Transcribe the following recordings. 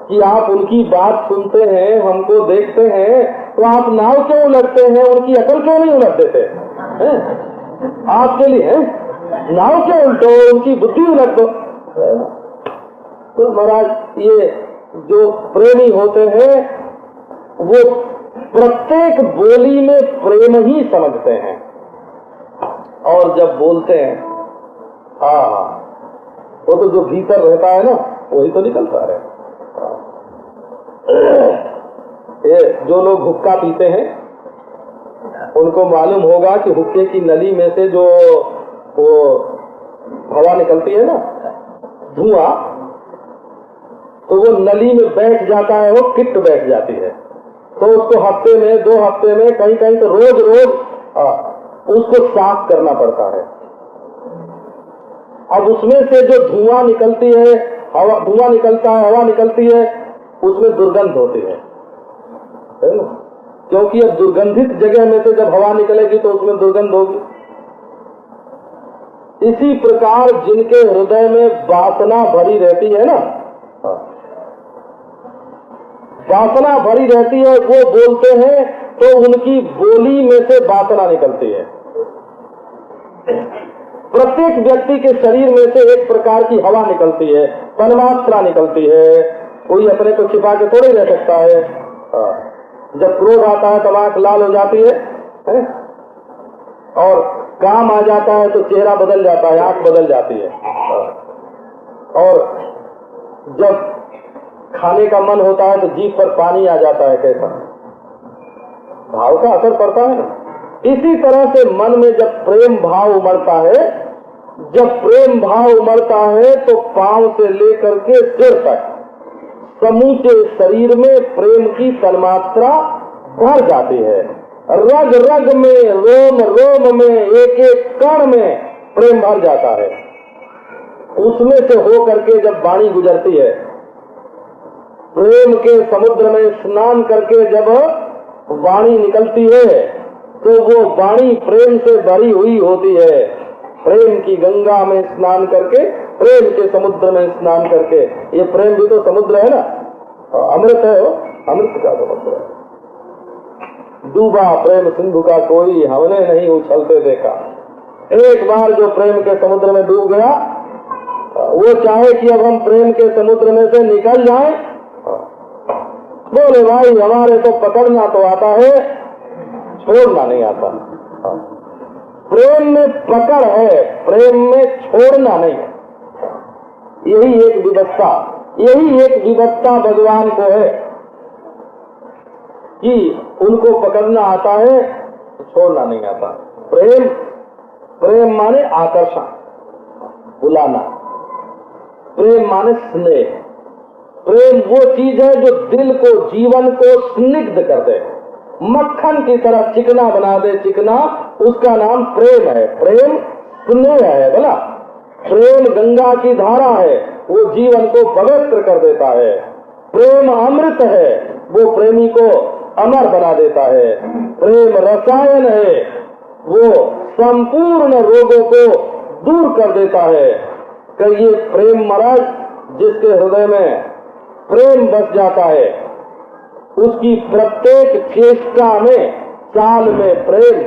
कि आप उनकी बात सुनते हैं, हमको देखते हैं, तो आप नाव क्यों उलटते हैं, उनकी अकल क्यों नहीं उलट देते हैं? आपके लिए नाव क्यों उल्टो, उनकी बुद्धि उलट दो। तो महाराज ये जो प्रेमी होते हैं वो प्रत्येक बोली में प्रेम ही समझते हैं, और जब बोलते हैं वो तो जो भीतर रहता है ना वही तो निकलता है। ये जो लोग हुक्का पीते हैं उनको मालूम होगा कि हुक्के की नली में से जो वो हवा निकलती है ना, धुआं, तो वो नली में बैठ जाता है, वो किट बैठ जाती है। तो उसको हफ्ते में, 2 हफ्ते में, कहीं कहीं तो रोज रोज उसको साफ करना पड़ता है। अब उसमें से जो धुआं निकलती है, धुआं निकलता है, हवा निकलती है, उसमें दुर्गंध होती है ना? क्योंकि अब दुर्गंधित जगह में से जब हवा निकलेगी तो उसमें दुर्गंध होगी। इसी प्रकार जिनके हृदय में वासना भरी रहती है ना, वासना भरी रहती है, वो बोलते हैं तो उनकी बोली में से वासना निकलती है। प्रत्येक व्यक्ति के शरीर में से एक प्रकार की हवा निकलती है, तन्मात्रा निकलती है। कोई अपने को छिपा के थोड़ी रह सकता है। जब क्रोध आता है तो आंख लाल हो जाती है, और काम आ जाता है तो चेहरा बदल जाता है, आंख बदल जाती है। और जब खाने का मन होता है तो जीभ पर पानी आ जाता है। कैसा भाव का असर पड़ता है ना। इसी तरह से मन में जब प्रेम भाव उमड़ता है, जब प्रेम भाव उमड़ता है तो पांव से लेकर के सिर तक समूचे शरीर में प्रेम की तन्मात्रा भर जाती है। रग रग में, रोम रोम में, एक एक कण में प्रेम भर जाता है। उसमें से हो करके जब वाणी गुजरती है, प्रेम के समुद्र में स्नान करके जब वाणी निकलती है तो वो वाणी प्रेम से भरी हुई होती है। प्रेम की गंगा में स्नान करके, प्रेम के समुद्र में स्नान करके, ये प्रेम भी तो समुद्र है ना, अमृत है वो, अमृत का समुद्र है। डूबा प्रेम सिंधु का कोई हमने नहीं उछलते देखा। एक बार जो प्रेम के समुद्र में डूब गया, वो चाहे कि अब हम प्रेम के समुद्र में से निकल जाएं, बोले भाई हमारे तो पकड़ना तो आता है, छोड़ना नहीं आता। प्रेम में पकड़ है, प्रेम में छोड़ना नहीं है। यही एक विवशता, यही एक विवशता भगवान को है कि उनको पकड़ना आता है, छोड़ना नहीं आता। प्रेम, प्रेम माने आकर्षण, बुलाना। प्रेम माने स्नेह। प्रेम वो चीज है जो दिल को, जीवन को स्निग्ध कर दे, मक्खन की तरह चिकना बना दे। चिकना, उसका नाम प्रेम है। प्रेम स्नेह है बोला। प्रेम गंगा की धारा है, वो जीवन को पवित्र कर देता है। प्रेम अमृत है, वो प्रेमी को अमर बना देता है। प्रेम रसायन है, वो संपूर्ण रोगों को दूर कर देता है। कि ये प्रेम महाराज जिसके हृदय में प्रेम बस जाता है, उसकी प्रत्येक चेष्टा में, चाल में प्रेम,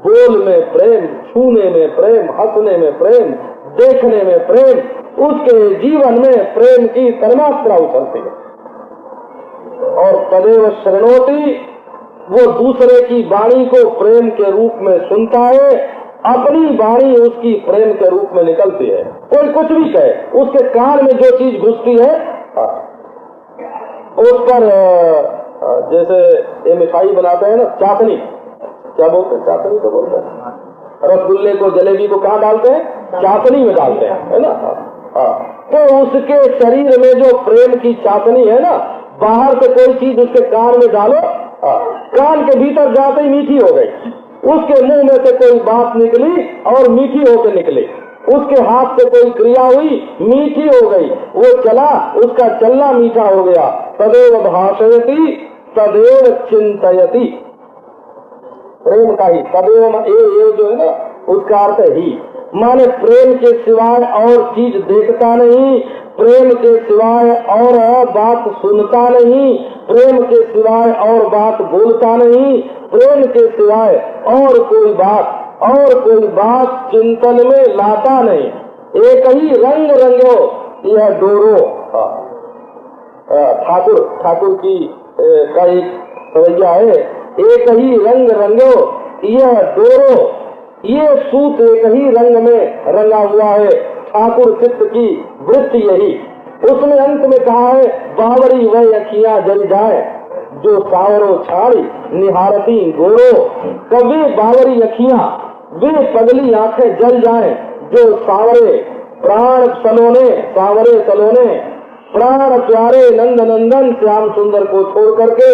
बोल में प्रेम, छूने में प्रेम, हंसने में प्रेम, देखने में प्रेम, उसके जीवन में प्रेम की तन्मात्रा उछलती है। और तदेव शरणोति, वो दूसरे की वाणी को प्रेम के रूप में सुनता है, अपनी वाणी उसकी प्रेम के रूप में निकलती है। कोई कुछ भी कहे, उसके कान में जो चीज घुसती है उस पर, जैसे ये मिठाई बनाते हैं ना, चाशनी, क्या बोलते हैं, चाशनी तो बोलते हैं। रसगुल्ले को, जलेबी को कहाँ डालते हैं? चाशनी में डालते हैं, है ना। तो उसके शरीर में जो प्रेम की चाशनी है ना, बाहर से कोई चीज उसके कान में डालो, कान के भीतर जाते ही मीठी हो गई। उसके मुंह में से कोई बात निकली और मीठी होकर निकली। उसके हाथ से कोई क्रिया हुई, मीठी हो गई। वो चला, उसका चलना मीठा हो गया। तदेव भाषयति तदेव चिंतयति। प्रेम का ही तदेव, ये जो है ना, उसका अर्थ ही, माने प्रेम के सिवाय और चीज देखता नहीं, प्रेम के सिवाय और बात सुनता नहीं, प्रेम के सिवाय और बात बोलता नहीं, प्रेम के सिवाय और कोई बात चिंतन में लाता नहीं। एक ही रंग रंगो यह डोरो। ठाकुर की का एक सवैया है, एक ही रंग रंगो यह डोरो, ये सूत एक ही रंग में रंगा हुआ है। ठाकुर चित्त की वृत्ति यही। उसने अंत में कहा है, बावरी वह अखियां जल जाए जो सावरो छाड़ी निहारती गोरो। कभी बावरी अखियां वे पगली आंखें जल जाएं जो सावरे सलोने प्राण प्यारे नंद नंदन श्याम सुंदर को छोड़ करके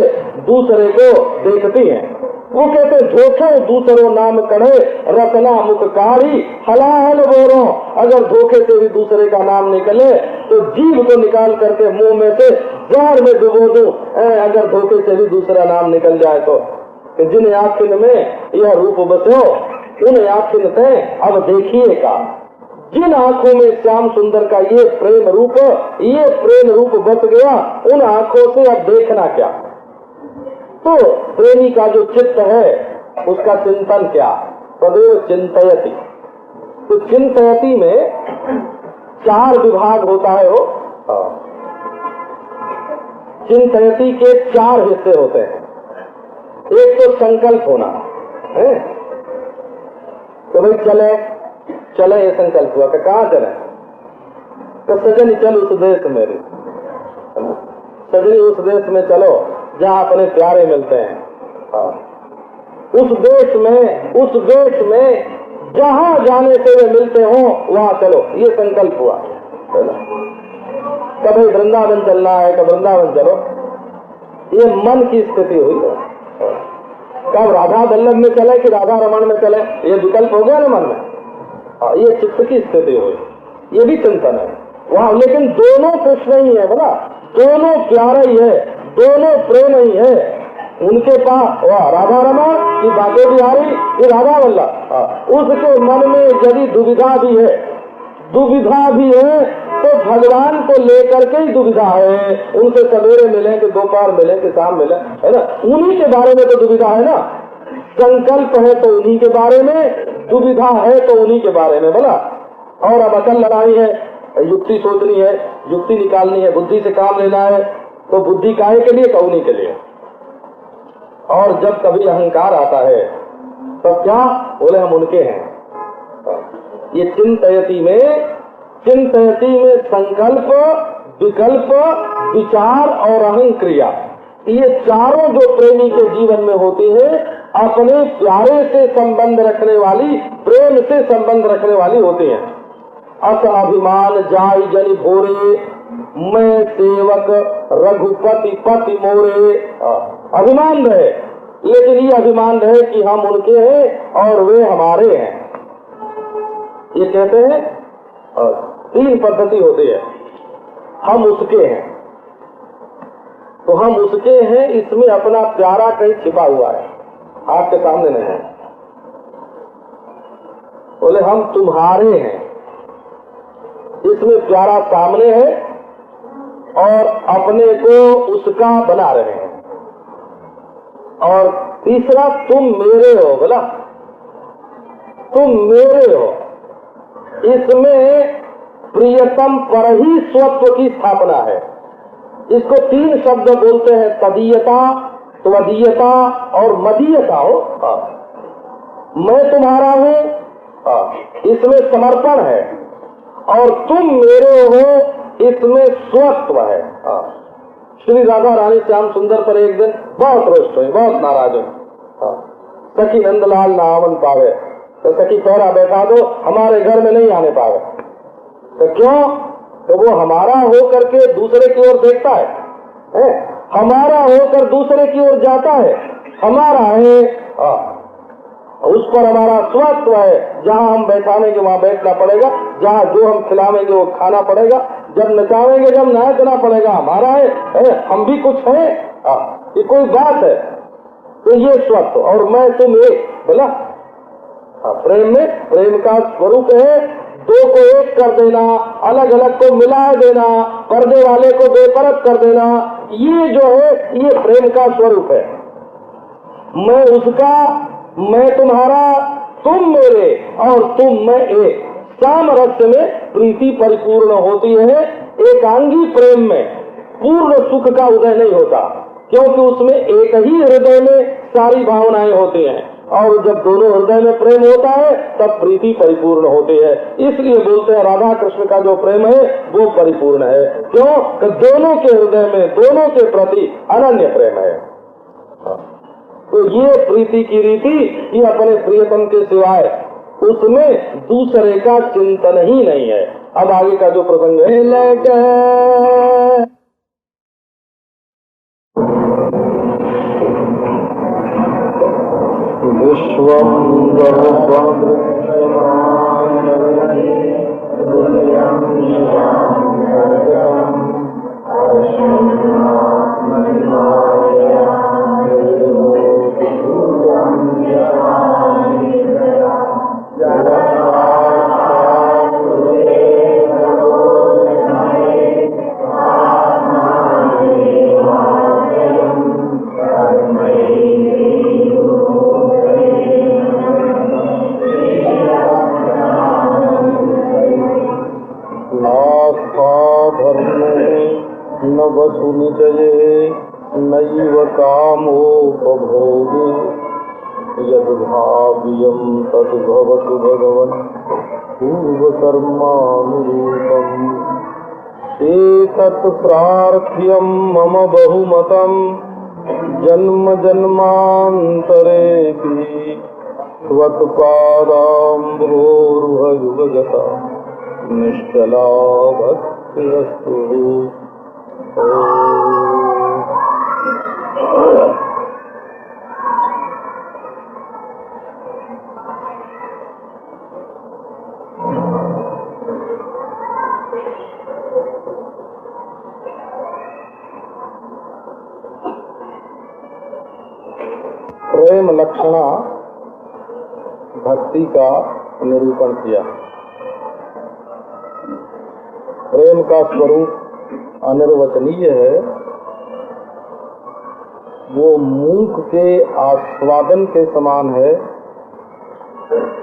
दूसरे को देखती हैं। वो कहते धोखे दूसरो नाम कढ़े रसना मुख काढ़ी हलाहल बोरो। अगर धोखे से भी दूसरे का नाम निकले तो जीभ को निकाल करके मुंह में से जहर में डुबो दूं। अगर धोखे से भी दूसरा नाम निकल जाए तो जिन आखिन में यह रूप बसो उन आखिन से अब देखिए का। जिन आंखों में श्याम सुंदर का ये प्रेम रूप बस गया, उन आंखों से अब देखना क्या। तो प्रेमी का जो चित्त है उसका चिंतन क्या, सदैव चिंतयति। तो चिंतयति में 4 विभाग होता है। वो चिंतयति के 4 हिस्से होते हैं। एक तो संकल्प होना है, तो भाई चले ये संकल्प हुआ कि कहाँ चले, तो सजनी चल उस देश मेरे, सजनी उस देश में चलो जहाँ अपने प्यारे मिलते हैं। उस देश में जहाँ जाने से वे मिलते हो वहाँ चलो, ये संकल्प हुआ। कभी वृंदावन चलना है, कभी वृंदावन चलो, ये मन की स्थिति हुई। कब राधा वल्लभ में चले कि राधा रमण में चले, ये विकल्प हो गया ना मन में। ये चित्त की स्थिति हुई, ये भी चिंतन है वहाँ। लेकिन दोनों कृष्ण ही है, बोला दोनों प्यारे ही है, दोनों प्रेम ही है। उनके पास राधा रमण की बातें बिहारी ये राधा वल्लभ। उसके मन में यदि दुविधा भी है तो भगवान को लेकर के ही दुविधा है। उनसे सवेरे मिले कि दोपहर मिले कि शाम मिले, है ना, उन्हीं के बारे में तो दुविधा है ना। संकल्प है तो उन्हीं के बारे में, दुविधा है तो उन्हीं के बारे में, बोला। और अब अकल लड़ाई है, युक्ति सोचनी है, युक्ति निकालनी है, बुद्धि से काम लेना है, तो बुद्धि काहे के लिए, कौनी के लिए। और जब कभी अहंकार आता है तो क्या बोले, हम उनके हैं। ये चिंतयति में संकल्प, विकल्प, विचार और अहंक्रिया, ये चारों जो प्रेमी के जीवन में होती है, अपने प्यारे से संबंध रखने वाली, प्रेम से संबंध रखने वाली होती है। अस अभिमान जाय जनि भोरे, मैं सेवक रघुपति पति मोरे। अभिमान रहे, लेकिन ये अभिमान रहे कि हम उनके हैं और वे हमारे हैं। ये कहते हैं 3 पद्धति होती है। हम उसके हैं, तो हम उसके हैं, इसमें अपना प्यारा कहीं छिपा हुआ है, आपके सामने नहीं है। बोले हम तुम्हारे हैं, इसमें प्यारा सामने है और अपने को उसका बना रहे हैं। और तीसरा तुम मेरे हो, बोला तुम मेरे हो, इसमें प्रियतम पर ही स्वत्व की स्थापना है। इसको 3 शब्द बोलते हैं, तदीयता, त्वदीयता और मदीयता। हो मैं तुम्हारा हूँ, इसमें समर्पण है, और तुम मेरे हो, इसमें स्वत्व है। श्री राधा रानी श्याम सुंदर पर एक दिन बहुत रोष्ट हुई, बहुत नाराज हुई। सखी नंदलाल ना आवन पावे, तो सखी पहरा बैठा दो, हमारे घर में नहीं आने पावे। तो क्यों? तो वो हमारा हो करके दूसरे की ओर देखता है, हमारा होकर दूसरे की ओर जाता है, हमारा है, उस पर हमारा स्वत्व है। जहाँ हम बैठावेंगे वहाँ बैठना पड़ेगा, जहाँ जो हम खिलावेंगे वो खाना पड़ेगा, जब नचावेंगे जब नाचना पड़ेगा, हमारा है, हम भी कुछ है। ये कोई बात है? तो ये स्वत्व और मैं तुम एक, बोला प्रेम में, प्रेम का स्वरूप है दो को एक कर देना, अलग अलग को मिला देना, पर्दे वाले को बेपरद कर देना, ये जो है ये प्रेम का स्वरूप है। मैं उसका, मैं तुम्हारा, तुम मेरे और तुम मैं एक, सामरस्य में प्रीति परिपूर्ण होती है। एकांगी प्रेम में पूर्ण सुख का उदय नहीं होता, क्योंकि उसमें एक ही हृदय में सारी भावनाएं होती हैं, और जब दोनों हृदय में प्रेम होता है तब प्रीति परिपूर्ण होती है। इसलिए बोलते हैं राधा कृष्ण का जो प्रेम है वो परिपूर्ण है। क्यों? कि दोनों के हृदय में दोनों के प्रति अनन्य प्रेम है। तो ये प्रीति की रीति, ये अपने प्रियतम के सिवाय उसमें दूसरे का चिंतन ही नहीं है। अब आगे का जो प्रसंग है, विश्वं निचये नैव कामोपभोगे यद्भाव्यं तद्भवतु भगवन् पूर्वकर्मानुरूपम्। एतत् प्रार्थ्यं मम बहुमतं जन्म जन्मान्तरेऽपि त्वत्पादाम्भोरुहयुगगता निश्चला भक्तिरस्तु। प्रेम लक्षणा भक्ति का निरूपण किया। प्रेम का स्वरूप अनिर्वचनीय है। वो मूक के आस्वादन के समान है,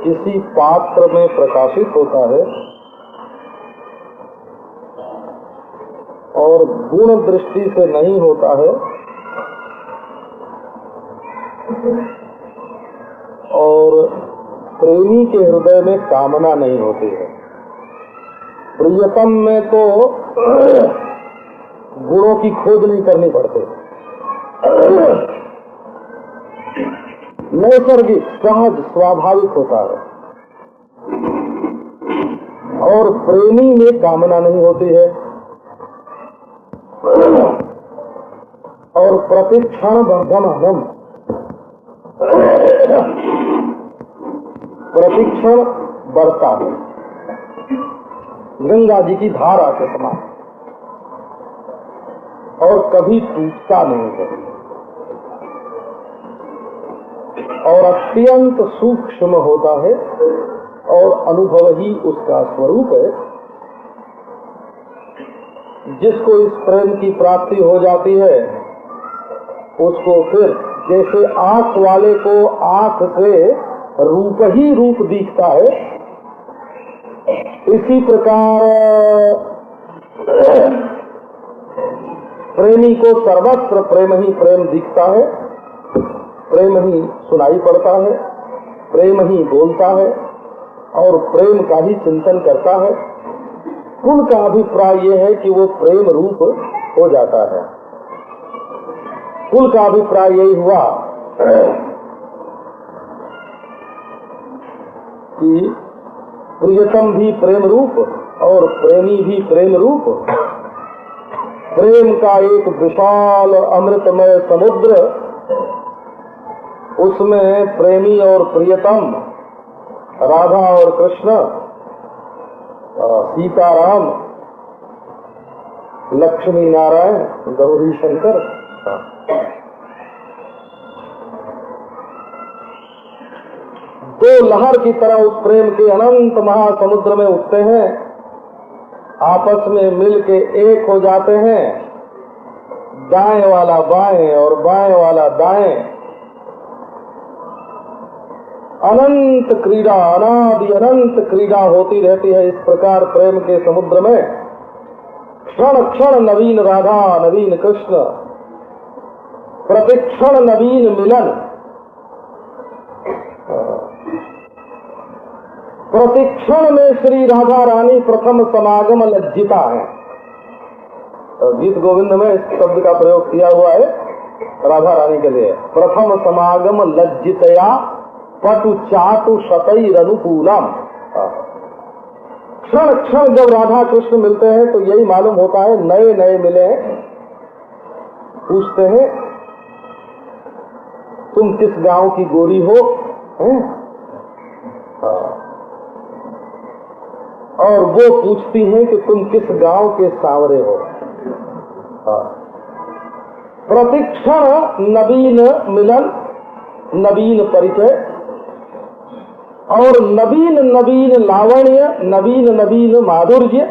किसी पात्र में प्रकाशित होता है और गुण दृष्टि से नहीं होता है, और प्रेमी के हृदय में कामना नहीं होती है। प्रियतम में तो गुणों की खोज नहीं करनी पड़ती, नैसर्गिक सहज स्वाभाविक होता है। और प्रेमी में कामना नहीं होती है, और प्रतिक्षण वर्धमानम, प्रतिक्षण बढ़ता है, गंगा जी की धारा के समान, और कभी टूटता नहीं है, और अत्यंत सूक्ष्म होता है, और अनुभव ही उसका स्वरूप है। जिसको इस प्रेम की प्राप्ति हो जाती है उसको फिर जैसे आंख वाले को आंख से रूप ही रूप दिखता है, इसी प्रकार प्रेमी को सर्वत्र प्रेम ही प्रेम दिखता है, प्रेम ही सुनाई पड़ता है, प्रेम ही बोलता है, और प्रेम का ही चिंतन करता है। कुल का अभिप्राय यह है कि वो प्रेम रूप हो जाता है। कुल का अभिप्राय यही हुआ कि प्रियतम भी प्रेम रूप और प्रेमी भी प्रेम रूप। प्रेम का एक विशाल अमृतमय समुद्र, उसमें प्रेमी और प्रियतम, राधा और कृष्ण, सीताराम, लक्ष्मी नारायण, गौरी शंकर, दो लहर की तरह उस प्रेम के अनंत महासमुद्र में उठते हैं, आपस में मिल के एक हो जाते हैं। दाएं वाला बाएं और बाएं वाला दाएं, अनंत क्रीड़ा, अनादि अनंत क्रीड़ा होती रहती है। इस प्रकार प्रेम के समुद्र में क्षण क्षण नवीन राधा, नवीन कृष्ण, प्रतिक्षण नवीन मिलन, प्रतिक्षण में श्री राधा रानी प्रथम समागम लज्जिता है। गीत गोविंद में इस शब्द का प्रयोग किया हुआ है राधा रानी के लिए। प्रथम समागम लज्जितया पटु चाटु शतैर अनुकूलम। क्षण क्षण जब राधा कृष्ण मिलते हैं तो यही मालूम होता है नए नए मिले हैं। पूछते हैं तुम किस गांव की गोरी हो, और वो पूछती हैं कि तुम किस गांव के सांवरे हो। प्रतिक्षण नवीन मिलन, नवीन परिचय और नवीन नवीन लावण्य, नवीन नवीन माधुर्य।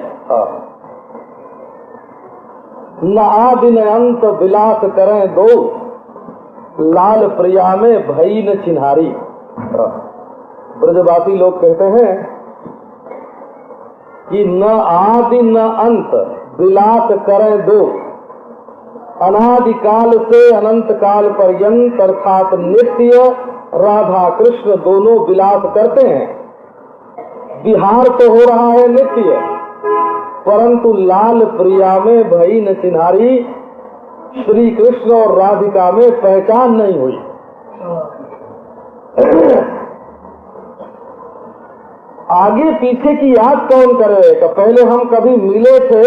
न आदि न अंत विलास करें दो, लाल प्रिया में भई न चिन्हारी। ब्रजवासी लोग कहते हैं कि न आदि न अंत विलास करें दो, अनादि काल से अनंत काल पर्यंत अर्थात नित्य राधा कृष्ण दोनों विलास करते हैं। विहार तो हो रहा है नित्य, परंतु लाल प्रिया में भई न चिन्हारी, श्री कृष्ण और राधिका में पहचान नहीं हुई। आगे पीछे की याद कौन करे? तो पहले हम कभी मिले थे,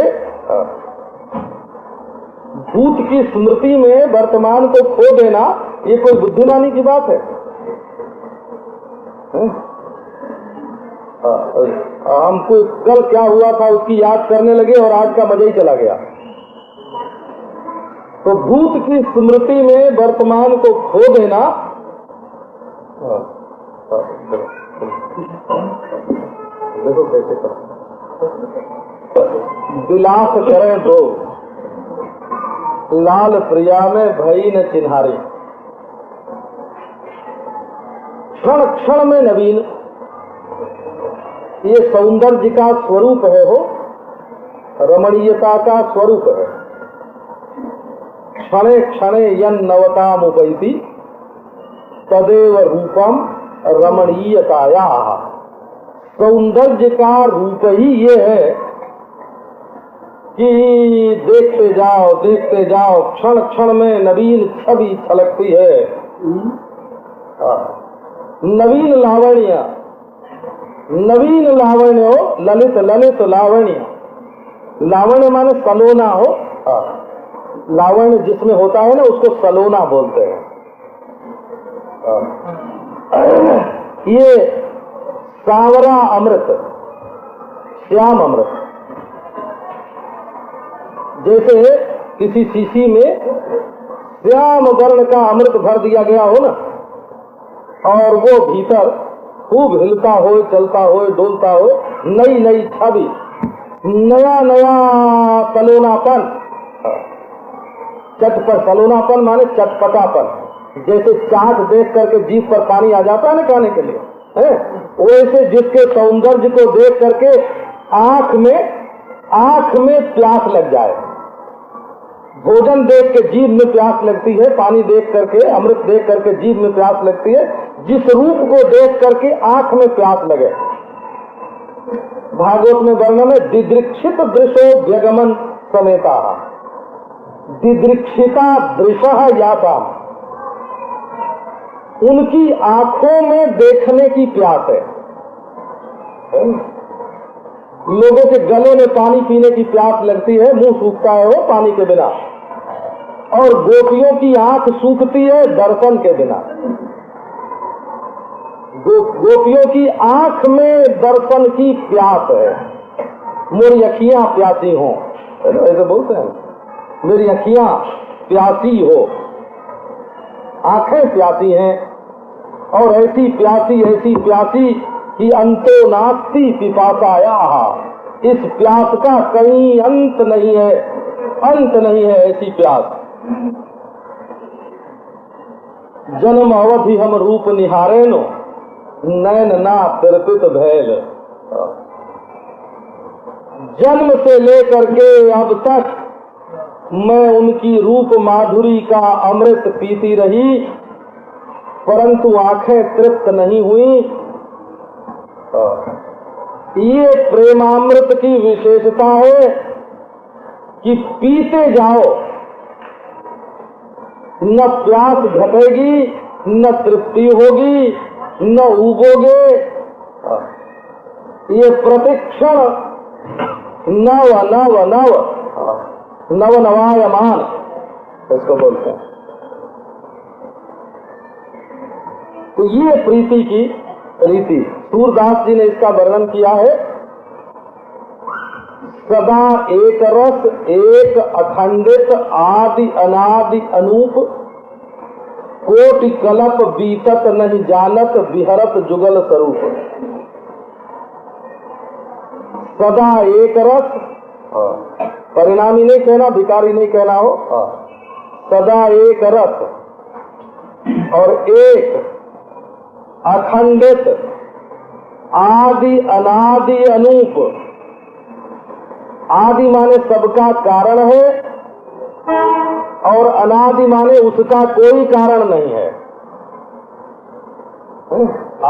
भूत की स्मृति में वर्तमान को खो देना ये कोई बुद्धिमानी की बात है? हमको कल क्या हुआ था उसकी याद करने लगे और आज का मजा ही चला गया। तो भूत की स्मृति में वर्तमान को खो देना, देखो कैसे कर विलास करें दो, लाल प्रिया में भई न चिन्हारी। क्षण क्षण में नवीन, ये सौंदर्य का स्वरूप है, हो रमणीयता का स्वरूप है। क्षणे क्षणे यन नवताम उपैति तदेव रूपम रमणीयताया। सौंदर्य का रूप ही ये है कि देखते जाओ क्षण क्षण में नवीन छवि छलकती है। नवीन लावण्य, नवीन लावण्य हो, ललित ललित लावण्य। लावण्य माने सलोना हो, लावण्य जिसमें होता है ना उसको सलोना बोलते हैं। ये सांवरा अमृत, श्याम अमृत, जैसे किसी शीशी में श्याम वर्ण का अमृत भर दिया गया हो ना, और वो भीतर खूब हिलता हो, चलता हो, डोलता हो, नई नई छवि, नया नया सलोनापन। चटपट, सलोनापन माने चटपटापन। जैसे चाट देख करके जीभ पर पानी आ जाता है ना खाने के लिए, है वैसे जिसके सौंदर्य को देख करके आंख में प्यास लग जाए। भोजन देख के जीभ में प्यास लगती है, पानी देख करके, अमृत देख करके जीभ में प्यास लगती है, जिस रूप को देख करके आंख में प्यास लगे। भागवत में वर्णन है, दिदृक्षित दृशो व्यगमन समेता, दिदृक्षिता दृशः याता। उनकी आंखों में देखने की प्यास है। लोगों के गले में पानी पीने की प्यास लगती है, मुंह सूखता है वो पानी के बिना, और गोपियों की आंख सूखती है दर्शन के बिना। गोपियों की आंख में दर्शन की प्यास है। मेरी अखियां प्यासी हो, ऐसे बोलते हैं, मेरी अखियां प्यासी हो, आंखें प्यासी हैं। और ऐसी प्यासी कि अंतो नास्ति पिपासायाः, इस प्यास का कहीं अंत नहीं है ऐसी प्यास। जन्म अवधि हम रूप निहारेनो, नैन ना तिरपित भैल। जन्म से लेकर के अब तक मैं उनकी रूप माधुरी का अमृत पीती रही, परंतु आंखें तृप्त नहीं हुई। ये प्रेमामृत की विशेषता है कि पीते जाओ, न प्यास घटेगी, न तृप्ति होगी, न उबोगे। ये प्रतिक्षण नव नव नव नव नवायमान इसको बोलते हैं। तो ये प्रीति की रीति सूरदास जी ने इसका वर्णन किया है। सदा एक रस एक अखंडित आदि अनादि अनूप, कोटि कलप बीतत नहीं जानत विहरत जुगल स्वरूप। सदा एक रस, परिणामी नहीं कहना, भिखारी नहीं कहना हो, सदा एक रस और एक अखंडित आदि अनादि अनूप। आदि माने सबका कारण है और अनादि माने उसका कोई कारण नहीं है।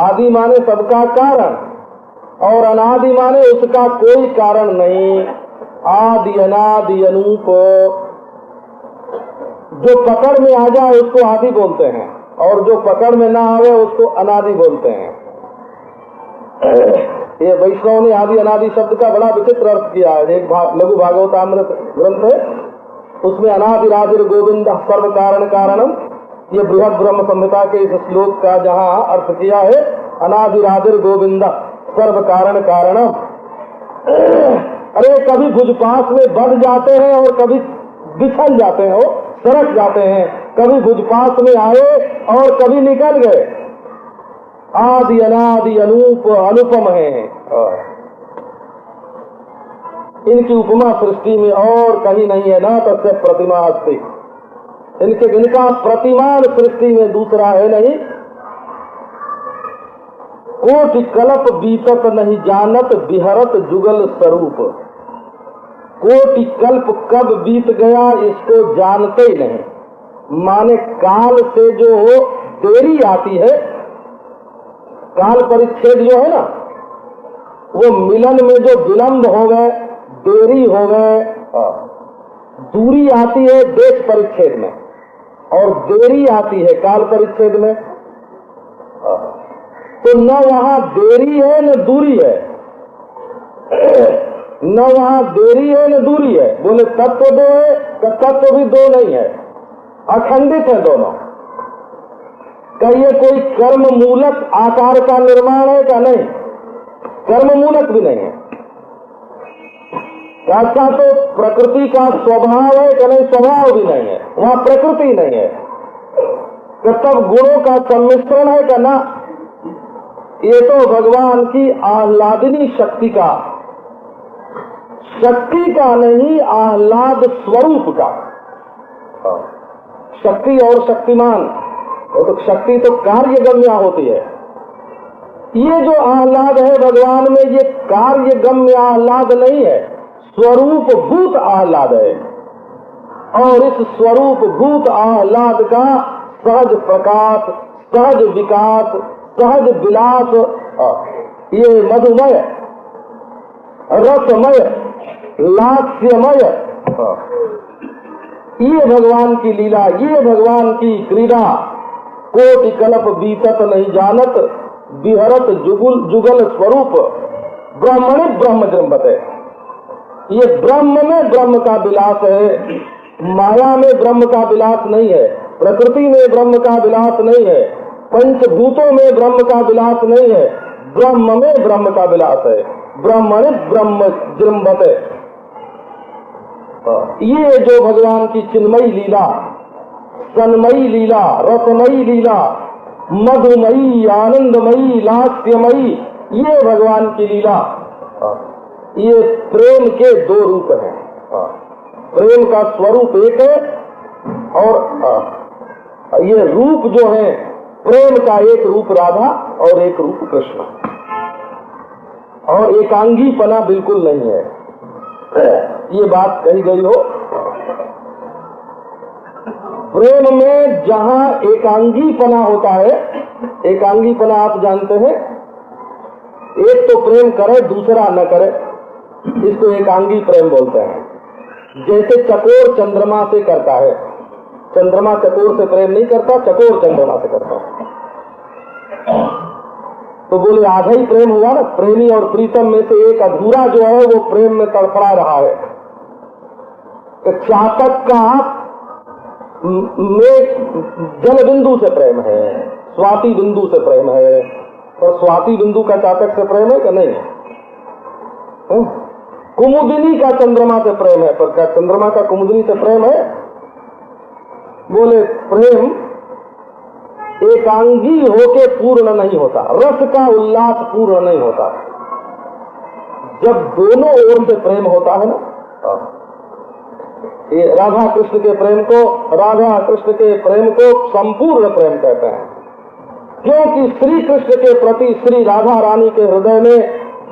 आदि माने सबका कारण और अनादि माने उसका कोई कारण नहीं। आदि अनादि अनूप, जो पकड़ में आ जाए उसको आदि बोलते हैं और जो पकड़ में ना आवे उसको अनादि बोलते हैं। ये वैष्णव ने आदि अनादि शब्द का बड़ा विचित्र अर्थ किया है। एक लघु भागवतामृत ग्रंथ है, उसमें अनादिरादिर गोविंद सर्व कारण कारणम, ये बृहद ब्रह्म संहिता के इस श्लोक का जहाँ अर्थ किया है, अनादिरादिर गोविंद सर्व कारण कारणम। अरे कभी भुजपास में बढ़ जाते हैं और कभी बिछल जाते हैं, सरक जाते हैं, कभी भुजपास में आए और कभी निकल गए। आदि अनादि अनूप अनुपम है। इनकी उपमा सृष्टि में और कहीं नहीं है, ना तस्य प्रतिमा अस्ति। इनका प्रतिमान सृष्टि में दूसरा है नहीं। कोटि कल्प बीतत नहीं जानत विहरत जुगल स्वरूप। कोटि कल्प कब बीत गया इसको जानते ही नहीं। माने काल से जो देरी आती है, काल परिच्छेद जो है ना, वो मिलन में जो विलंब हो गए, देरी हो गए, दूरी आती है देश परिच्छेद में और देरी आती है काल परिच्छेद में। तो न वहां देरी है न दूरी है, न वहां देरी है न दूरी है। बोले तत्व दो है, तत्व भी दो नहीं है, अखंडित है दोनों। क्या कोई कर्म मूलक आकार का निर्माण है क्या? नहीं, कर्म मूलक भी नहीं है। ऐसा तो प्रकृति का स्वभाव है क्या? नहीं, स्वभाव भी नहीं है, वहां प्रकृति नहीं है। तब गुणों का सम्मिश्रण है क्या? ना, ये तो भगवान की आह्लादिनी शक्ति का नहीं, आह्लाद स्वरूप का। शक्ति और शक्तिमान, तो शक्ति तो कार्यगम्य होती है। ये जो आह्लाद है भगवान में, ये कार्यगम्य आह्लाद नहीं है, स्वरूप भूत आह्लाद है। और इस स्वरूप भूत आह्लाद का सहज प्रकाश, सहज विकास, सहज विलास, ये मधुमय, रसमय, लास्यमय, ये भगवान की लीला, ये भगवान की क्रीड़ा। कोटि कल्प बीतत नहीं जानत विहरत जुगल स्वरूप। ब्रह्मणे ब्रह्म जृंभते। ये ब्रह्म में ब्रह्म का विलास है, माया में ब्रह्म का विलास नहीं है, प्रकृति में ब्रह्म का विलास नहीं है, पंचभूतों में ब्रह्म का विलास नहीं है, ब्रह्म में ब्रह्म का विलास है। ब्रह्मणे ब्रह्म जृंभते। ये जो भगवान की चिन्मयी लीला, सन्मयी लीला, रसमयी लीला, मधुमयी, आनंदमयी, लास्यमयी, ये भगवान की लीला। ये प्रेम के दो रूप हैं। प्रेम का स्वरूप एक है और ये रूप जो है प्रेम का, एक रूप राधा और एक रूप कृष्ण, और एकांगीपना बिल्कुल नहीं है। ये बात कही गई हो। प्रेम में जहां एकांगीपना होता है, एकांगीपना आप जानते हैं, एक तो प्रेम करे दूसरा न करे, इसको एकांगी प्रेम बोलते हैं। जैसे चकोर चंद्रमा से करता है, चंद्रमा चकोर से प्रेम नहीं करता, चकोर चंद्रमा से करता है। तो बोले आधा ही प्रेम हुआ ना। प्रेमी और प्रीतम में से एक अधूरा जो है वो प्रेम में तड़फड़ा रहा है। तो चातक का में जल बिंदु से प्रेम है, स्वाति बिंदु से प्रेम है, और स्वाति बिंदु का चातक से प्रेम है कि नहीं? कुमुदिनी का चंद्रमा से प्रेम है, पर क्या चंद्रमा का कुमुदिनी से प्रेम है? बोले प्रेम एकांगी होके पूर्ण नहीं होता, रस का उल्लास पूर्ण नहीं होता। जब दोनों ओर से प्रेम होता है ना, ये राधा कृष्ण के प्रेम को, राधा कृष्ण के प्रेम को संपूर्ण प्रेम कहते हैं। क्योंकि श्री कृष्ण के प्रति श्री राधा रानी के हृदय में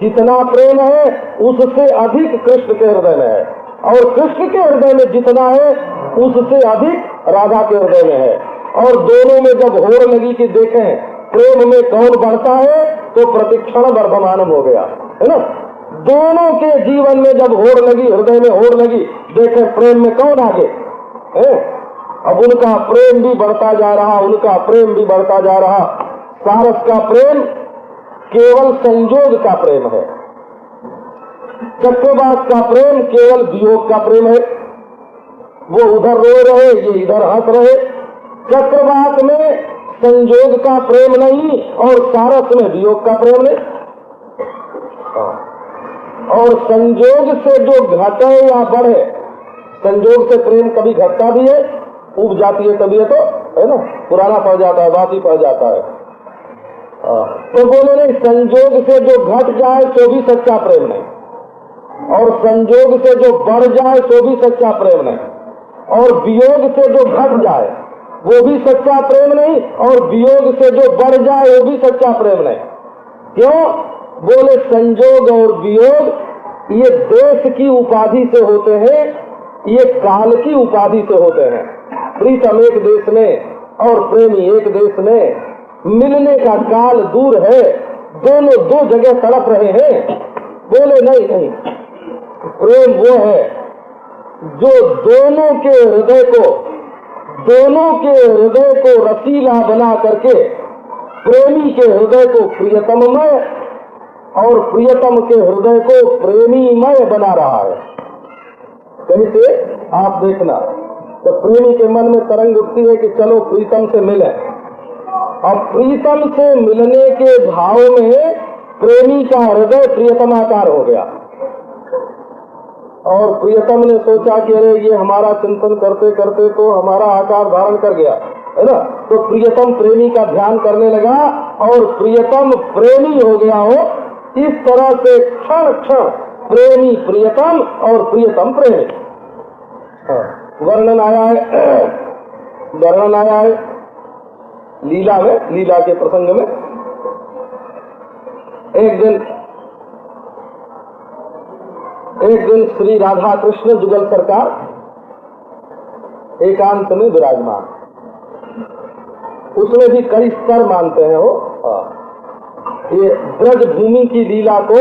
जितना प्रेम है उससे अधिक कृष्ण के हृदय में है, और कृष्ण के हृदय में जितना है उससे अधिक राधा के हृदय में है। और दोनों में जब होड़ लगी कि देखें प्रेम में कौन बढ़ता है, तो प्रतिक्षण वर्धमानम हो गया, है ना। दोनों के जीवन में जब होड़ लगी, हृदय में होड़ लगी, देखें प्रेम में कौन आगे है। अब उनका प्रेम भी बढ़ता जा रहा, उनका प्रेम भी बढ़ता जा रहा। सारस का प्रेम केवल संयोग का प्रेम है, चक्रवात का प्रेम केवल वियोग का प्रेम है। वो उधर रो रहे, ये इधर हंस रहे। चक्रवात में संयोग का प्रेम नहीं और सारस में वियोग का प्रेम नहीं। और संयोग से जो घटे या बढ़े, संयोग से प्रेम कभी घटता भी है, उब जाती है तबीयत, है ना, पुराना पड़ जाता है, बाती पड़ जाता है। तो बोले नहीं, संयोग से जो घट जाए तो भी सच्चा प्रेम नहीं, और संयोग से जो बढ़ जाए तो भी सच्चा प्रेम नहीं, और वियोग से जो घट जाए वो भी सच्चा प्रेम नहीं, और वियोग से जो बढ़ जाए वो भी सच्चा प्रेम नहीं। क्यों? बोले संयोग और वियोग ये देश की उपाधि से होते हैं, ये काल की उपाधि से होते हैं। प्रीतम एक देश में और प्रेमी एक देश में, मिलने का काल दूर है, दोनों दो जगह तड़प रहे हैं। बोले नहीं नहीं, प्रेम वो है जो दोनों के हृदय को रसीला बना करके प्रेमी के हृदय को प्रियतममय और प्रियतम के हृदय को प्रेमीमय बना रहा है। कहीं से आप देखना, तो प्रेमी के मन में तरंग उठती है कि चलो प्रीतम से मिले। अब प्रीतम से मिलने के भाव में प्रेमी का हृदय प्रियतमाकार हो गया, और प्रियतम ने सोचा कि अरे ये हमारा चिंतन करते करते तो हमारा आकार धारण कर गया, है ना। तो प्रियतम प्रेमी का ध्यान करने लगा और प्रियतम प्रेमी हो गया हो। इस तरह से क्षण क्षण प्रेमी प्रियतम और प्रियतम प्रेमी वर्णन आया है लीला में, लीला के प्रसंग में। एक दिन श्री राधा कृष्ण जुगल सरकार एकांत में विराजमान, उसमें भी कई स्तर मानते हैं वो। ये ब्रज भूमि की लीला को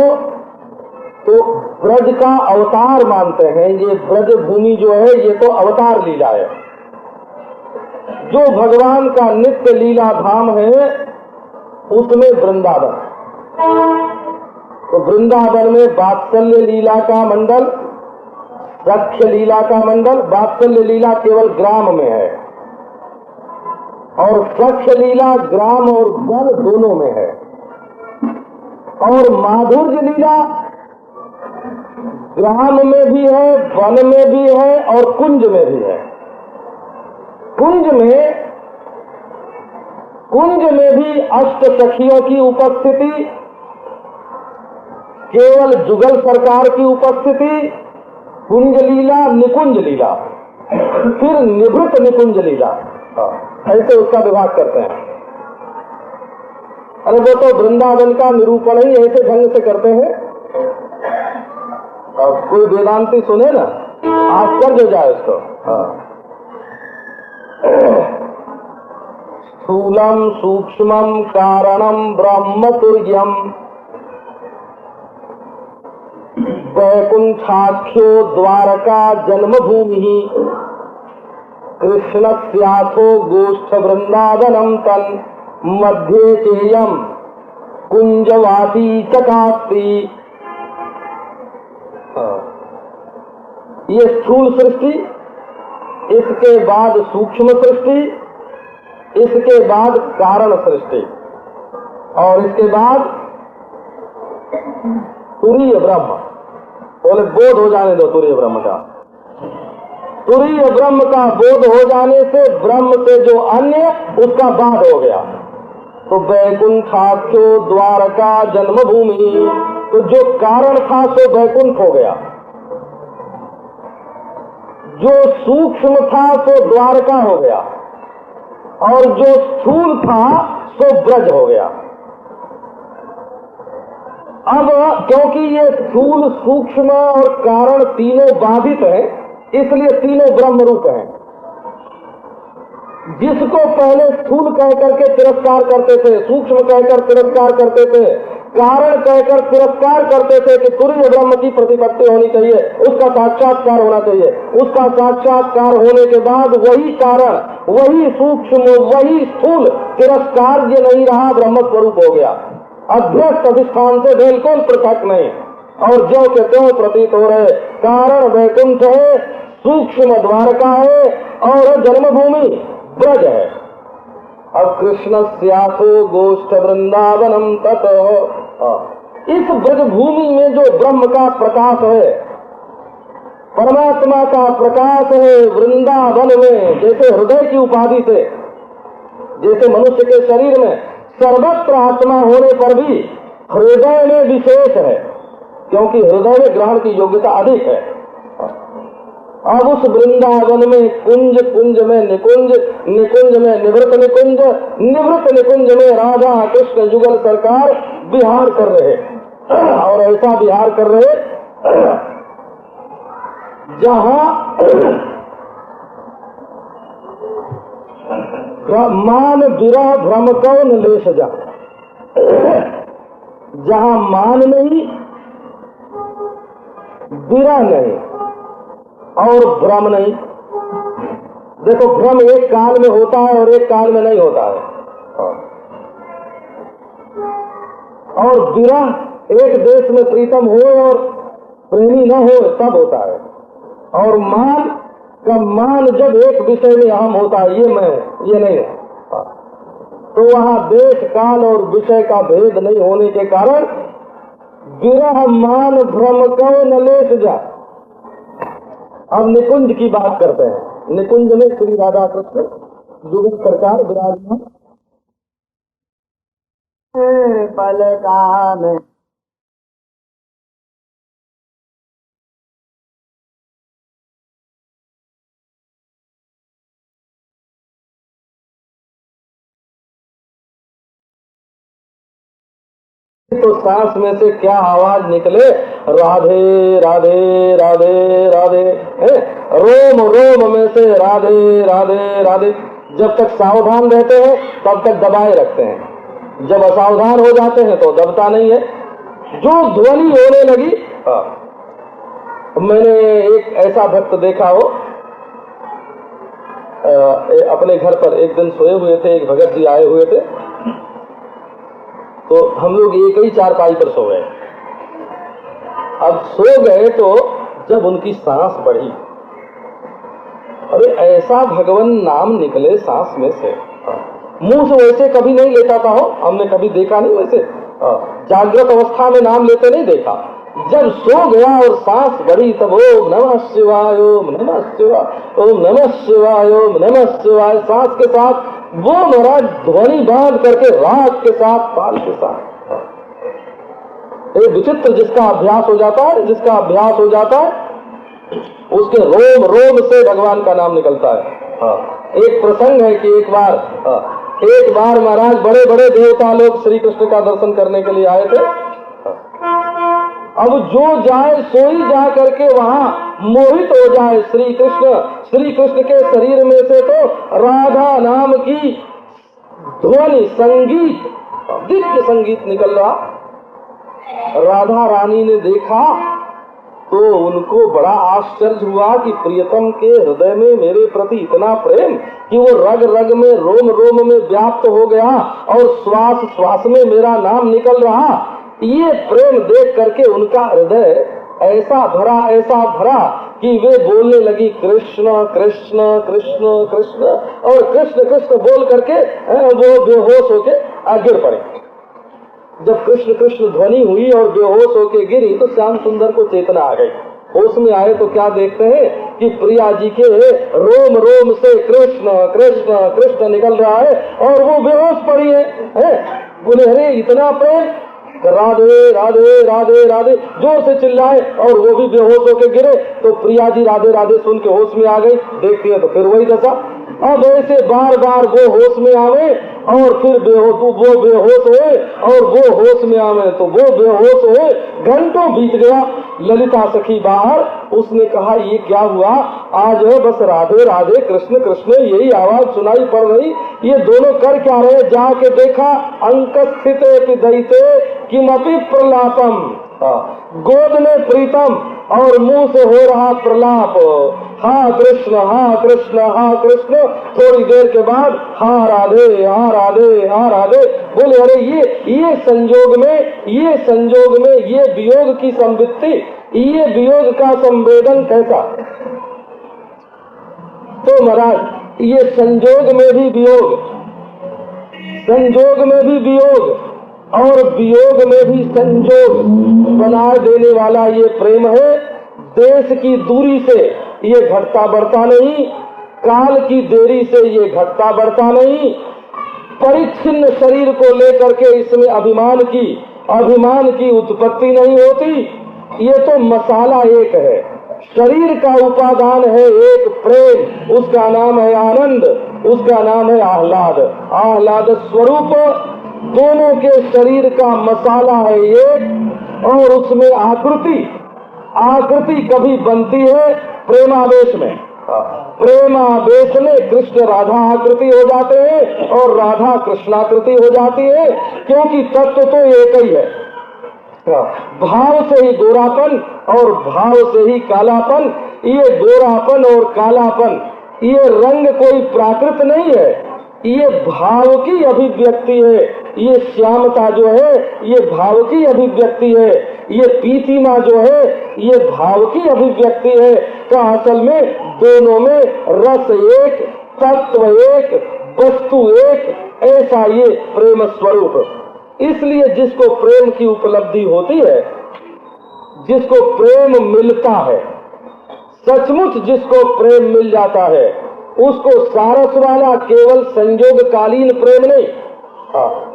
तो ब्रज का अवतार मानते हैं। ये ब्रज भूमि जो है ये तो अवतार लीला है। जो भगवान का नित्य लीला धाम है उसमें वृंदावन, तो वृंदावन में वात्सल्य लीला का मंडल, सख्य लीला का मंडल। वात्सल्य लीला केवल ग्राम में है, और सख्य लीला ग्राम और वन दोनों में है। और माधुर्य लीला ग्राम में भी है, वन में भी है, और कुंज में भी है। कुंज में कुंज में भी अष्ट सखियों की उपस्थिति, केवल जुगल सरकार की उपस्थिति, कुंज लीला, निकुंज लीला, फिर निवृत्त निकुंज लीला, ऐसे उसका विभाग करते हैं। अरे वो तो वृंदावन का निरूपण ही ऐसे ढंग से करते हैं, और कोई वेदांती सुने ना आश्चर्य हो जाए उसको। स्थूलम सूक्ष्मम कारणम ब्रह्म तुर्यम वैकुंठाख्यो द्वारका जन्मभूमि कृष्णस्याथो गोष्ठ वृंदावनम तन मध्ये चेयम कुंजवासी चकास्ति। ये स्थूल सृष्टि, इसके बाद सूक्ष्म सृष्टि, इसके बाद कारण सृष्टि, और इसके बाद तुरीय ब्रह्म। बोले बोध हो जाने दो तुरीय ब्रह्म का। तुरीय ब्रह्म का बोध हो जाने से ब्रह्म से जो अन्य, उसका बाद हो गया। तो वैकुंठाख्यो द्वारका जन्मभूमि, तो जो कारण था सो वैकुंठ हो गया, जो सूक्ष्म था सो द्वारका हो गया, और जो स्थूल था सो ब्रज हो गया। अब क्योंकि ये स्थूल, सूक्ष्म और कारण तीनों बाधित हैं, इसलिए तीनों ब्रह्म रूप हैं। जिसको पहले स्थूल कहकर के तिरस्कार करते थे, सूक्ष्म कहकर तिरस्कार करते थे, कारण कहकर तिरस्कार करते थे कि तुरीय ब्रह्म की प्रतिपत्ति होनी चाहिए, उसका साक्षात्कार होना चाहिए। उसका साक्षात्कार होने के बाद वही कारण, वही सूक्ष्म, वही स्थूल तिरस्कार्य नहीं रहा, ब्रह्म स्वरूप हो गया। अध्यस्त अधिष्ठान से बिल्कुल पृथक नहीं, और जो के त्यों प्रतीत हो रहे। कारण वैकुंठ है, सूक्ष्म द्वारका है, और जन्मभूमि ब्रज है। अब कृष्ण स्याथो गोष्ठ वृंदावनम तत, इस ब्रज भूमि में जो ब्रह्म का प्रकाश है, परमात्मा का प्रकाश है, वृंदावन में जैसे हृदय की उपाधि से, जैसे मनुष्य के शरीर में सर्वत्र आत्मा होने पर भी हृदय में विशेष है, क्योंकि हृदय में ग्रहण की योग्यता अधिक है। अब उस वृंदावन में कुंज, कुंज में निकुंज, निकुंज में निवृत्त निकुंज, निवृत्त निकुंज में राधा कृष्ण जुगल सरकार विहार कर रहे, और ऐसा विहार कर रहे जहां मान विरा भ्रम कौन लेश जा, जहां मान नहीं, विरा नहीं और भ्रम नहीं। देखो भ्रम एक काल में होता है और एक काल में नहीं होता है, और विरह एक देश में प्रीतम हो और प्रेमी न हो तब होता है, और मान का मान जब एक विषय में अहम होता है, ये मैं ये नहीं है, तो वहां देश काल और विषय का भेद नहीं होने के कारण विरह मान भ्रम को न लेस जा। अब निकुंज की बात करते हैं। निकुंज में श्री राधा कृष्ण जुगल सरकार विराजमान पलका में। तो सांस में से क्या आवाज निकले, राधे राधे राधे राधे, रोम रोम में से राधे राधे राधे। जब तक सावधान रहते हैं तब तक दबाए रखते हैं, जब असावधान हो जाते हैं तो दबता नहीं है। जो ध्वनि होने लगी, मैंने एक ऐसा भक्त देखा हो, अपने घर पर एक दिन सोए हुए थे, एक भगत जी आए हुए थे, तो हम लोग एक ही चारपाई पर सो गए। अब सो गए तो जब उनकी सांस बढ़ी, अरे ऐसा भगवान नाम निकले सांस में से, मुंह से वैसे कभी नहीं लेता था हो, हमने कभी देखा नहीं वैसे, जागृत अवस्था में नाम लेते नहीं देखा, जब सो गया और सांस बढ़ी तब ओम नमः शिवाय, ओम नमः शिवाय, ओम नमः शिवाय, ओम नमः शिवाय सांस के साथ वो महाराज ध्वनि बांध करके राग के साथ, ताल के साथ। एक विचित्र, जिसका अभ्यास हो जाता है, जिसका अभ्यास हो जाता है उसके रोम रोम से भगवान का नाम निकलता है। एक प्रसंग है कि एक बार महाराज बड़े बड़े देवता लोग श्री कृष्ण का दर्शन करने के लिए आए थे। अब जो जाए सोई जा करके वहां मोहित हो जाए श्री कृष्ण के शरीर में से तो राधा नाम की ध्वनि, संगीत, दिव्य संगीत निकल रहा। राधा रानी ने देखा तो उनको बड़ा आश्चर्य हुआ कि प्रियतम के हृदय में मेरे प्रति इतना प्रेम कि वो रग रग में, रोम रोम में व्याप्त हो गया और श्वास श्वास में मेरा नाम निकल रहा। ये प्रेम देख करके उनका हृदय ऐसा भरा कि वे बोलने लगी कृष्ण कृष्ण कृष्ण कृष्ण, और कृष्ण कृष्ण बोल करके वो बेहोश होके गिर पड़े। जब कृष्ण कृष्ण ध्वनि हुई और बेहोश होके गिरी तो श्याम सुंदर को चेतना आ गई। होश में आए तो क्या देखते हैं कि प्रिया जी के रोम रोम से कृष्ण कृष्ण कृष्ण निकल रहा है और वो बेहोश पड़ी है। बोले अरे इतना प्रेम, राधे राधे राधे राधे जोर से चिल्लाए और वो भी बेहोश होके गिरे। तो प्रिया जी राधे राधे सुन के होश में आ गई। देखती है तो फिर वही दशा। अब ऐसे बार बार वो होश में आवे और फिर वो बेहोश होए और वो होश में आवे तो वो बेहोश होए। घंटों बीत गया। ललिता सखी बाहर, उसने कहा ये क्या हुआ आज है, बस राधे राधे कृष्ण कृष्ण यही आवाज सुनाई पड़ रही, ये दोनों कर क्या रहे। जाके देखा अंकस्थिते दैते किमपि प्रलापम, गोद में प्रीतम और मुंह से हो रहा प्रलाप, हाँ कृष्ण हाँ कृष्ण हाँ कृष्ण। थोड़ी देर के बाद हाँ राधे हाँ राधे हाँ राधे। बोले अरे ये संयोग में ये वियोग की संवित्ति, ये वियोग का संवेदन कैसा। तो महाराज ये संयोग में भी वियोग और वियोग में भी संयोग बना देने वाला ये प्रेम है। देश की दूरी से ये घटता बढ़ता नहीं, काल की देरी से ये घटता बढ़ता नहीं, परिच्छिन्न शरीर को लेकर के इसमें अभिमान की उत्पत्ति नहीं होती। ये तो मसाला एक है, शरीर का उपादान है एक प्रेम, उसका नाम है आनंद, उसका नाम है आह्लाद स्वरूप। दोनों के शरीर का मसाला है एक, और उसमें आकृति कभी बनती है प्रेमावेश में। प्रेमावेश में कृष्ण राधा आकृति हो जाते हैं और राधा कृष्णाकृति हो जाती है, क्योंकि तत्व तो एक ही है। भाव से ही गोरापन और भाव से ही कालापन। ये गोरापन और कालापन ये रंग कोई प्राकृत नहीं है, ये भाव की अभिव्यक्ति है। ये श्यामता जो है ये भाव की अभिव्यक्ति है, ये पीतिमा जो है ये भाव की अभिव्यक्ति है। तो असल में दोनों में रस एक, तत्व एक, वस्तु एक, ऐसा ये प्रेम स्वरूप। इसलिए जिसको प्रेम की उपलब्धि होती है, जिसको प्रेम मिलता है, सचमुच जिसको प्रेम मिल जाता है, उसको सारस वाला केवल संयोगकालीन प्रेम नहीं,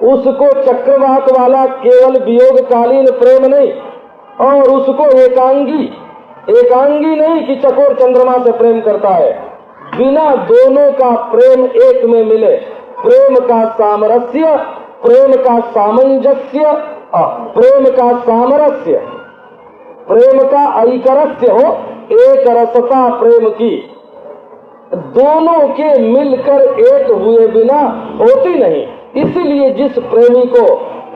उसको चक्रवात वाला केवल वियोगकालीन प्रेम नहीं, और उसको एकांगी नहीं कि चकोर चंद्रमा से प्रेम करता है। बिना दोनों का प्रेम एक में मिले, प्रेम का सामरस्य, प्रेम का सामंजस्य, प्रेम का सामरस्य, प्रेम का ऐकरस्य हो, एक रसता प्रेम की, दोनों के मिलकर एक हुए बिना होती नहीं। इसीलिए जिस प्रेमी को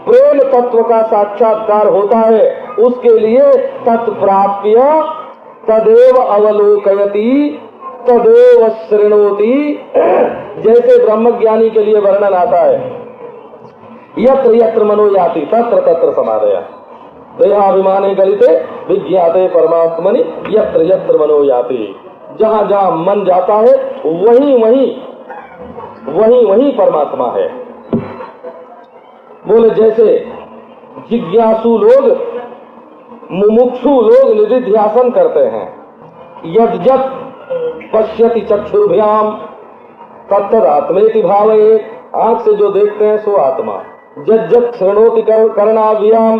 प्रेम तत्व का साक्षात्कार होता है, उसके लिए तत्प्राप्य तदेव अवलोकयति तदेव शृणोति। जैसे ब्रह्मज्ञानी के लिए वर्णन आता है, यत्र यत्र मनो याति तत्र तत्र समादया, देहाभिमाने गलिते विज्ञाते परमात्मनि यत्र यत्र मनो याति। जहाँ जहाँ मन जाता है वहीं परमात्मा है। बोले जैसे जिज्ञासु लोग मुमुक्षु लोग निधिध्यासन करते हैं। यद्यत् पश्यति चक्षुर्भ्याम तत्तद आत्मेति भावयेत्, आंख से जो देखते हैं सो आत्मा। यद्यत् शृणोति कर्णाभ्याम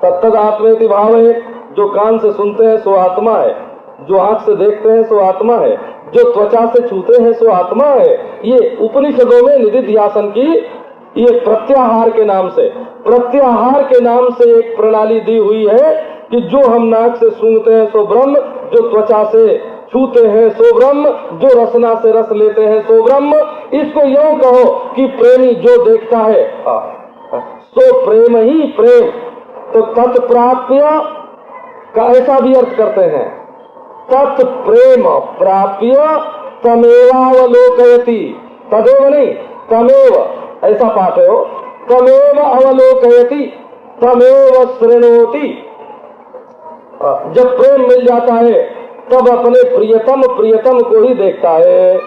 तत्तद आत्मेति भावयेत्, जो कान से सुनते हैं सो आत्मा है, जो आंख से देखते हैं सो आत्मा है, जो त्वचा से छूते हैं सो आत्मा है। ये उपनिषदों में निधिध्यासन की ये प्रत्याहार के नाम से एक प्रणाली दी हुई है कि जो हम नाक से सूंघते हैं सो ब्रह्म, जो त्वचा से छूते हैं सो ब्रह्म, जो रसना से रस लेते हैं सो ब्रह्म। इसको यूं कहो कि प्रेमी जो देखता है सो प्रेम ही प्रेम। तो तत्प्राप्य का ऐसा भी अर्थ करते हैं, तत्प्रेम प्राप्य तमेवावलोकयति, तदेव नहीं तमेव, ऐसा पाठ हो, तमेव अवलोकयति तमेव शृणोति। जब प्रेम मिल जाता है तब अपने प्रियतम को ही देखता है।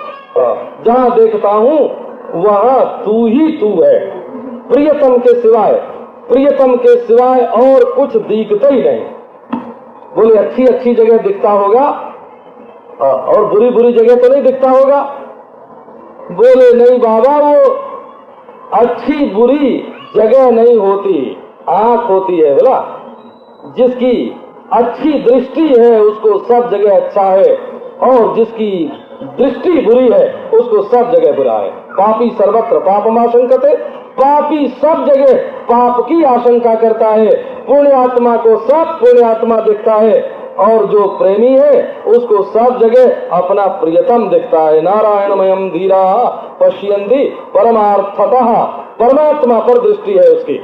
जहाँ देखता हूँ वहाँ तू ही तू है, प्रियतम के सिवाय और कुछ दिखता ही नहीं। बोले अच्छी जगह दिखता होगा और बुरी जगह तो नहीं दिखता होगा। बोले नहीं बाबा, वो अच्छी बुरी जगह नहीं होती, आंख होती है। बोला जिसकी अच्छी दृष्टि है उसको सब जगह अच्छा है, और जिसकी दृष्टि बुरी है उसको सब जगह बुरा है। पापी सर्वत्र पापमाशंकते, पापी सब जगह पाप की आशंका करता है। पुण्यात्मा को सब पुण्यात्मा दिखता है, और जो प्रेमी है उसको सब जगह अपना प्रियतम दिखता है। नारायणमयम धीरा पश्यन्ति परमार्थतः, परमात्मा पर दृष्टि है उसकी।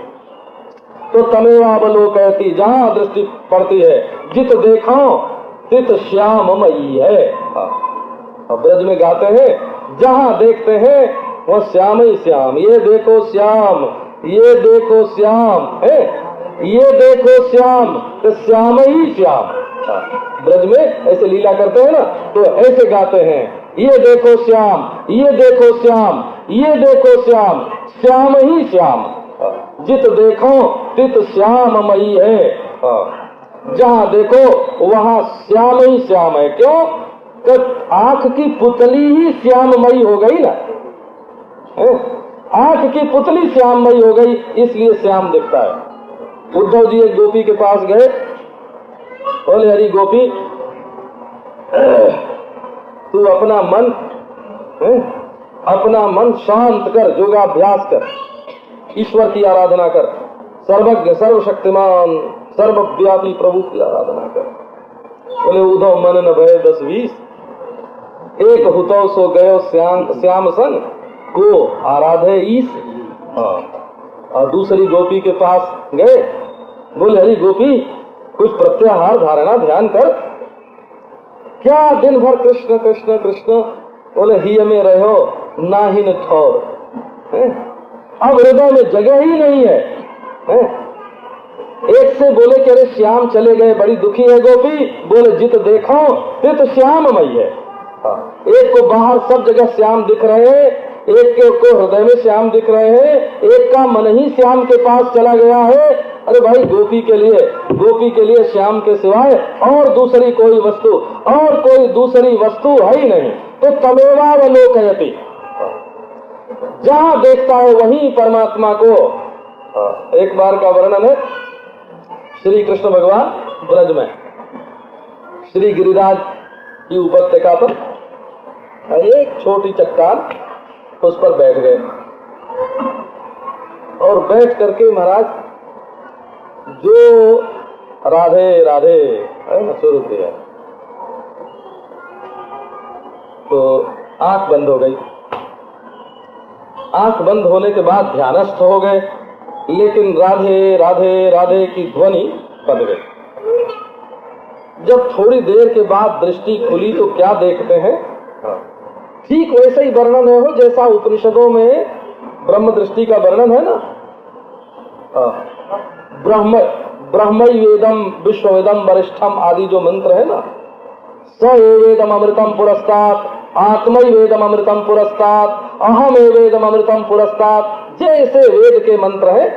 तो तमेवावलोकयति, जहाँ दृष्टि पड़ती है, जित देखो तित श्याममयी है। ब्रज में गाते हैं, जहाँ देखते हैं वह श्याम ही श्याम। ये देखो श्याम, ये देखो श्याम है, ये देखो श्याम, तो श्याम ही श्याम। ब्रज में ऐसे लीला करते हैं ना, तो ऐसे गाते हैं, ये देखो श्याम, ये देखो श्याम, ये देखो श्याम, श्याम ही श्याम। जित देखो तित श्याममयी है। जहाँ देखो वहाँ श्याम ही श्याम है। क्यों? तो आंख की पुतली ही श्याममयी हो गई ना, आंख की पुतली श्याममयी हो गई, इसलिए श्याम दिखता है। उद्धव जी एक गोपी के पास गए, बोले हरी गोपी तू अपना मन शांत कर, योगाभ्यास कर, ईश्वर की आराधना कर, सर्वज्ञ सर्वशक्तिमान सर्वव्यापी प्रभु की आराधना कर। बोले उद्धव मन न भय 10-20, एक हुतो सो गयो श्याम संग को आराधे ईश। और दूसरी गोपी के पास गए, बोले हरी गोपी कुछ प्रत्याहार धारणा ध्यान कर, क्या दिन भर कृष्ण कृष्ण कृष्ण। बोले ही में रहो ना ही न ठौर, अब हृदय में जगह ही नहीं है। एक से बोले कि अरे श्याम चले गए, बड़ी दुखी है गोपी। बोले जित देखो तित श्याममयी है। एक को बाहर सब जगह श्याम दिख रहे हैं, एक को हृदय में श्याम दिख रहे हैं, एक का मन ही श्याम के पास चला गया है। अरे भाई गोपी के लिए श्याम के सिवाय और दूसरी कोई वस्तु है ही नहीं। तो तमेवावलोकयति, जहाँ देखता है वहीं परमात्मा को। एक बार का वर्णन है, श्री कृष्ण भगवान ब्रज में श्री गिरिराज की उपत्यका पर एक छोटी चट्टान, उस पर बैठ गए और बैठ करके महाराज जो राधे राधे शुरू किया, तो आंख बंद हो गई। आंख बंद होने के बाद ध्यानस्थ हो गए, लेकिन राधे राधे राधे की ध्वनि बंद गई। जब थोड़ी देर के बाद दृष्टि खुली तो क्या देखते हैं? ठीक वैसे ही वर्णन है हो जैसा उपनिषदों में ब्रह्म दृष्टि का वर्णन है ना। ब्रह्मैवेदम विश्ववेदम वरिष्ठम आदि जो मंत्र है ना, स एवेदम अमृतम पुरस्तात्, आत्मैवेदम अमृतम पुरस्तात्, अहम एवेदम अमृतम पुरस्तात्, जैसे वेद के मंत्र है।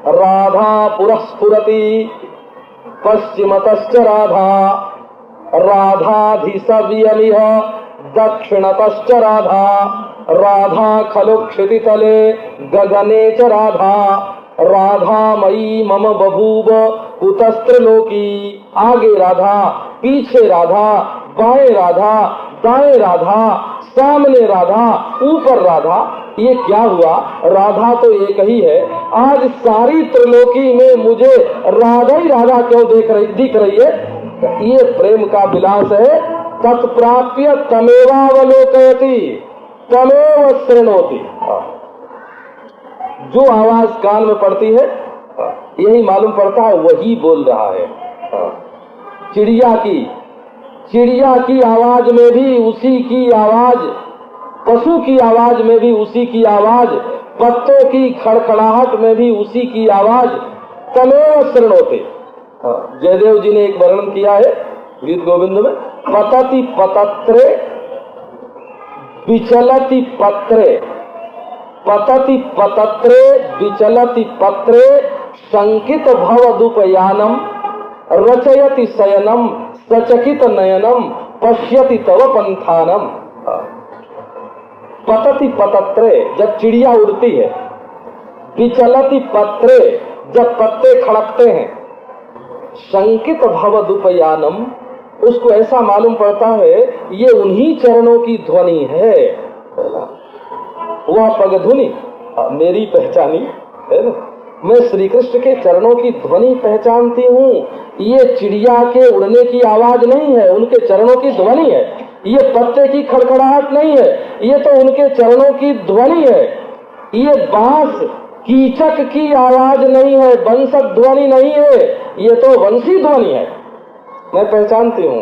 राधा पुरस्फुरति, पश्चिमतश्च राधा राधाधिसव्यमिह दक्षिणतश्च राधा राधा खलु क्षितितले गगने च राधा राधामयी मम बभूव कुतस्त्रलोकी। आगे राधा, पीछे राधा, बाएं राधा, दाएं राधा, सामने राधा, ऊपर राधा। ये क्या हुआ? राधा तो एक ही है। आज सारी त्रिलोकी में मुझे राधा ही राधा क्यों दिख रही है? ये प्रेम का विलास है। तत्प्राप्य तमेवावलोकयति तमेव शृणोति। जो आवाज कान में पड़ती है यही मालूम पड़ता है वही बोल रहा है। चिड़िया की आवाज में भी उसी की आवाज, पशु की आवाज में भी उसी की आवाज, पत्तों की खड़खड़ाहट में भी उसी की आवाज। तमेव शृणोते। जयदेव जी ने एक वर्णन किया है गीत गोविंद में, पतति पतत्रे विचलति पत्रे, पतति पतत्रे विचलति पत्रे शंकित भवदुपयानम रचयति शयनम सचकित नयनम पश्यति तव पंथानम। पतति पतत्रे, जब चिड़िया उड़ती है, विचलति पत्रे, जब पत्ते खड़कते हैं, शंकित भवदुपयानम, उसको ऐसा मालूम पड़ता है ये उन्हीं चरणों की ध्वनि है। वह पगधुनी मेरी पहचानी है ना, मैं श्री कृष्ण के चरणों की ध्वनि पहचानती हूँ। ये चिड़िया के उड़ने की आवाज नहीं है, उनके चरणों की ध्वनि है। ये पत्ते की खड़खड़ाहट नहीं है, ये तो उनके चरणों की ध्वनि है। ये बांस कीचक की आवाज नहीं है, बंसक ध्वनि नहीं है, ये तो वंशी ध्वनि है। मैं पहचानती हूँ।